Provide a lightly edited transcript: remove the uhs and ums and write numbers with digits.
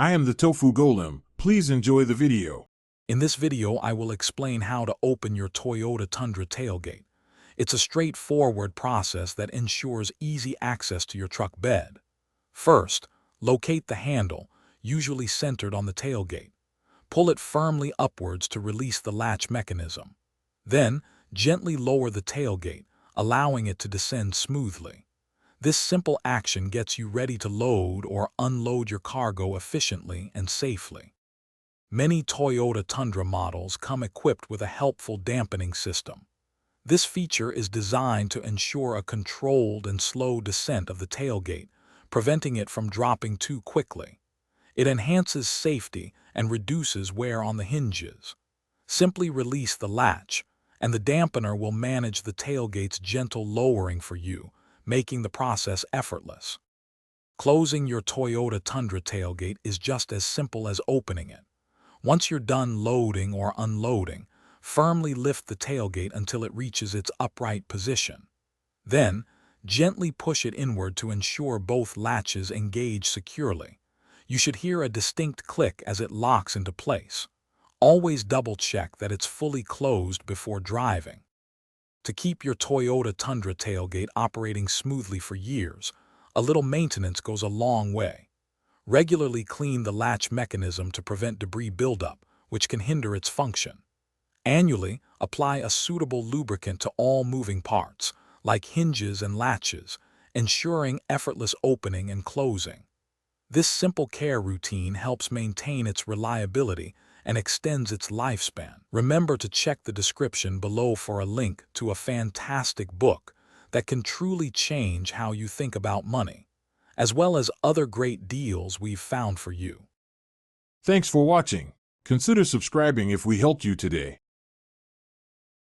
I am the Tofu Golem. Please enjoy the video. In this video, I will explain how to open your Toyota Tundra tailgate. It's a straightforward process that ensures easy access to your truck bed. First, locate the handle, usually centered on the tailgate. Pull it firmly upwards to release the latch mechanism. Then, gently lower the tailgate, allowing it to descend smoothly. This simple action gets you ready to load or unload your cargo efficiently and safely. Many Toyota Tundra models come equipped with a helpful dampening system. This feature is designed to ensure a controlled and slow descent of the tailgate, preventing it from dropping too quickly. It enhances safety and reduces wear on the hinges. Simply release the latch, and the dampener will manage the tailgate's gentle lowering for you, making the process effortless. Closing your Toyota Tundra tailgate is just as simple as opening it. Once you're done loading or unloading, firmly lift the tailgate until it reaches its upright position. Then, gently push it inward to ensure both latches engage securely. You should hear a distinct click as it locks into place. Always double-check that it's fully closed before driving. To keep your Toyota Tundra tailgate operating smoothly for years, a little maintenance goes a long way. Regularly clean the latch mechanism to prevent debris buildup, which can hinder its function. Annually, apply a suitable lubricant to all moving parts, like hinges and latches, ensuring effortless opening and closing. This simple care routine helps maintain its reliability and extends its lifespan. Remember to check the description below for a link to a fantastic book that can truly change how you think about money, as well as other great deals we've found for you. Thanks for watching. Consider subscribing if we helped you today.